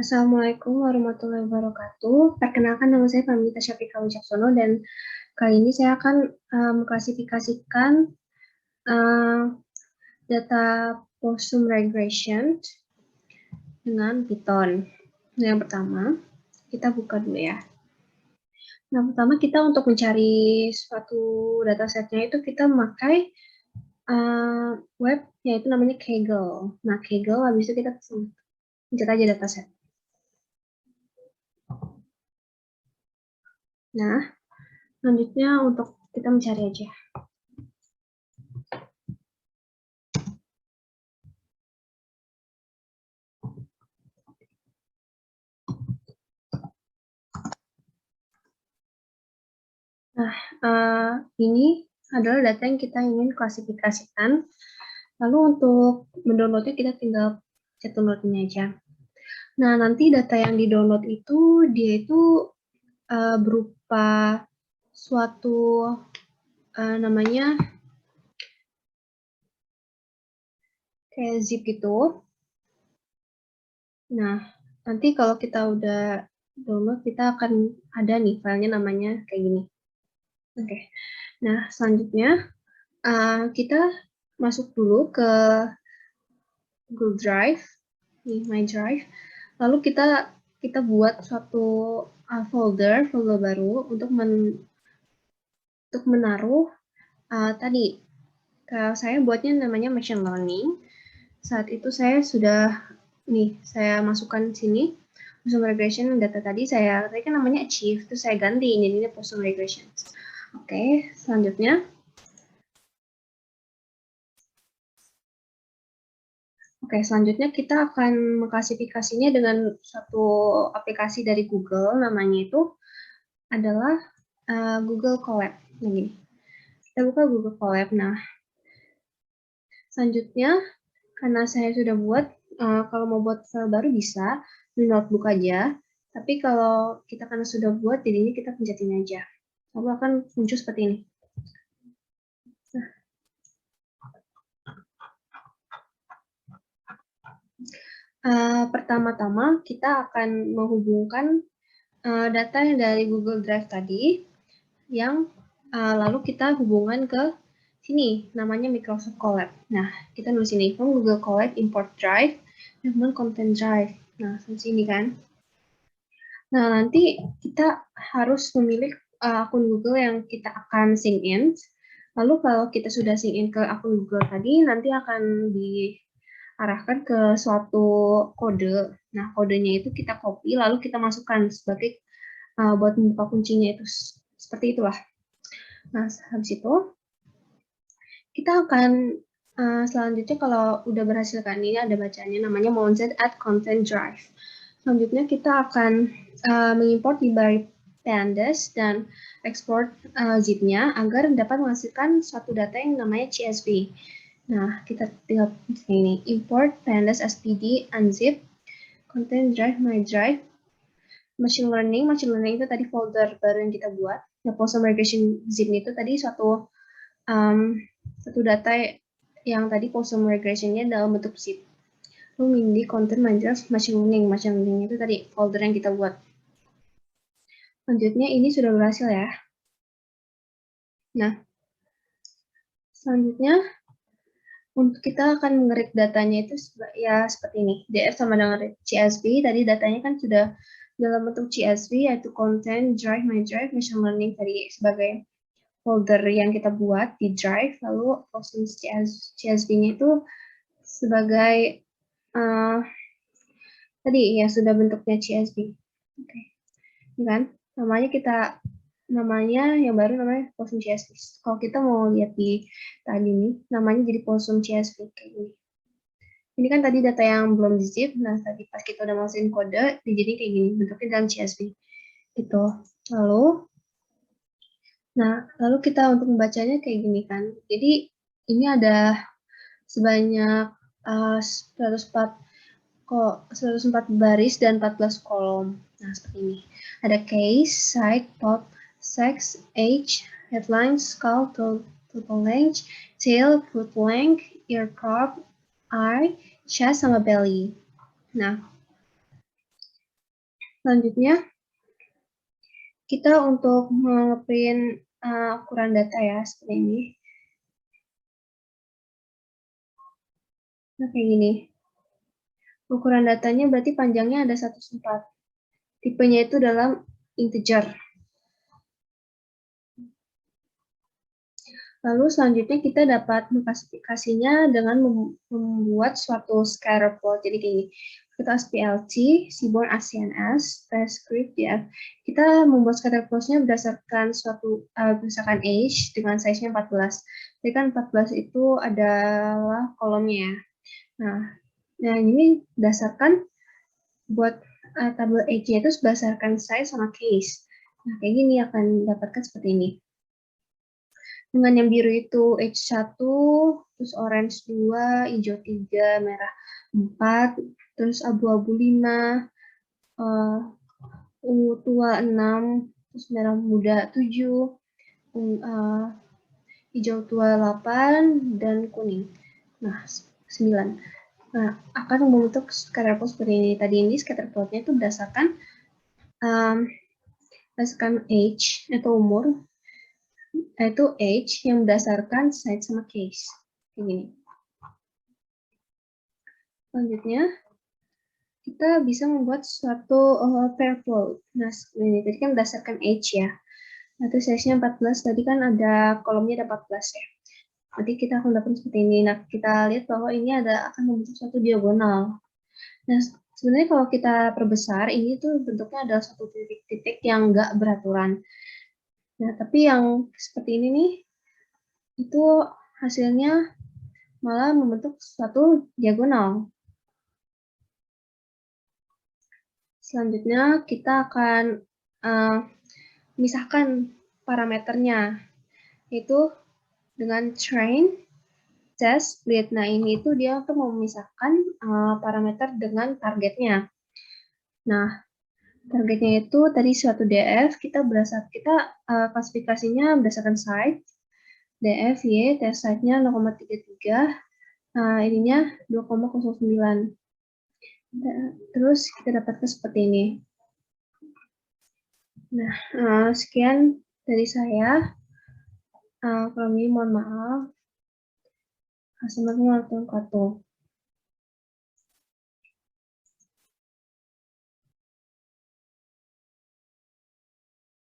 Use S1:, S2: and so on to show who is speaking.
S1: Assalamualaikum warahmatullahi wabarakatuh. Perkenalkan, nama saya Pamita Syafika Wicaksono dan kali ini saya akan mengklasifikasikan data Possum Regression dengan Python. Yang pertama, kita buka dulu ya. Nah, pertama kita untuk mencari suatu datasetnya itu kita memakai web, yaitu namanya Kaggle. Nah, Kaggle, habis itu kita pencet aja dataset. Nah, selanjutnya untuk kita mencari aja. Nah, ini adalah data yang kita ingin klasifikasikan. Lalu untuk mendownloadnya kita tinggal cek download ini aja. Nah, nanti data yang di-download itu, dia itu berupa suatu namanya kayak zip gitu. Nah, nanti kalau kita udah download, kita akan ada nih filenya namanya kayak gini. Oke. Nah, selanjutnya kita masuk dulu ke Google Drive, nih My Drive. Lalu kita buat suatu folder baru untuk menaruh tadi. Kalau saya buatnya namanya machine learning. Saat itu saya sudah saya masukkan sini Possum regression data tadi kan namanya achieve, terus saya ganti ini Possum regression. Oke, selanjutnya. Oke, selanjutnya kita akan mengklasifikasinya dengan satu aplikasi dari Google, namanya itu adalah Google Colab. Nah, gini. Kita buka Google Colab. Nah, selanjutnya, karena saya sudah buat, kalau mau buat file baru bisa, di notebook aja. Tapi kalau kita karena sudah buat, jadinya kita pencetin aja. Lalu akan muncul seperti ini. Pertama-tama kita akan menghubungkan data yang dari Google Drive tadi, yang lalu kita hubungan ke sini, namanya Microsoft Colab. Nah, kita nulis ini, from Google Colab import drive, dan content drive. Nah, sampai sini kan. Nah, nanti kita harus memilih akun Google yang kita akan sign in. Lalu kalau kita sudah sign in ke akun Google tadi, nanti akan diarahkan ke suatu kode. Nah, kodenya itu kita copy, lalu kita masukkan sebagai buat membuka kuncinya itu. Seperti itulah. Nah, habis itu kita akan selanjutnya kalau udah berhasil kan, ini ada bacanya namanya mounted at content drive. Selanjutnya kita akan mengimport library pandas dan export zip-nya agar dapat menghasilkan suatu data yang namanya CSV. Nah, kita tinggal ini import pandas spd unzip content drive my drive machine learning itu tadi folder baru yang kita buat. Nah, Possum regression zip itu tadi satu data yang tadi Possum regression-nya dalam bentuk zip. Lalu di content machine learning itu tadi folder yang kita buat. Selanjutnya ini sudah berhasil ya. Nah, selanjutnya untuk kita akan mengerik datanya itu ya seperti ini. DF sama dengan CSV, tadi datanya kan sudah dalam bentuk CSV, yaitu content, drive, my drive, machine learning tadi sebagai folder yang kita buat di drive, lalu Possum CSV-nya itu sebagai tadi ya sudah bentuknya CSV. Oke. Kan? Namanya yang baru namanya Possum CSV. Kalau kita mau lihat di tadi nih, namanya jadi Possum CSV kayak gini. Ini kan tadi data yang belum di zip, nah tadi pas kita udah masukin kode, jadi kayak gini, bentuknya dalam CSV. Gitu. Lalu kita untuk membacanya kayak gini kan. Jadi ini ada sebanyak 104 baris dan 14 kolom. Nah, seperti ini. Ada case, site, top, sex, age, headline, skull, total length, tail, foot length, ear curve, eye, chest, sama belly. Nah, Selanjutnya, kita untuk nge-print ukuran data ya, seperti ini. Nah, kayak gini. Ukuran datanya berarti panjangnya ada 1/4. Tipenya itu dalam integer. Lalu selanjutnya kita dapat mengklasifikasinya dengan membuat suatu scatter plot. Jadi gini, kita SPLC, Seaborn ACNS, Transcript DF. Kita membuat scatter plotnya berdasarkan berdasarkan age dengan size-nya 14. Jadi kan 14 itu adalah kolomnya ya. Nah ini berdasarkan buat tabel age-nya itu berdasarkan size sama case. Nah kayak gini akan dapatkan seperti ini. Dengan yang biru itu H1, terus orange 2, hijau 3, merah 4, terus abu-abu 5, ungu tua 6, terus merah muda 7, hijau tua 8, dan kuning. Nah, 9. Nah, akan membentuk scatter plot seperti ini. Tadi ini scatter plotnya itu berdasarkan age atau umur, yaitu age yang berdasarkan size sama case. Kayak gini. Selanjutnya, kita bisa membuat suatu pair float. Nah, ini tadi kan berdasarkan age ya. Nah, itu size-nya 14, tadi kan ada kolomnya ada 14 ya. Nanti kita akan dapat seperti ini. Nah, kita lihat bahwa ini akan membentuk suatu diagonal. Nah, sebenarnya kalau kita perbesar, ini tuh bentuknya adalah suatu titik-titik yang nggak beraturan. Nah, tapi yang seperti ini nih, itu hasilnya malah membentuk suatu diagonal. Selanjutnya kita akan memisahkan parameternya, yaitu dengan train, test, split. Nah, ini itu dia untuk memisahkan parameter dengan targetnya. Nah, targetnya itu tadi suatu DF, kita klasifikasinya berdasarkan site, DF, Y, test site-nya 0,33, ininya 2,09. Terus kita dapatkan seperti ini. Nah, sekian dari saya. Kalau ini mohon maaf. Assalamualaikum warahmatullahi wabarakatuh.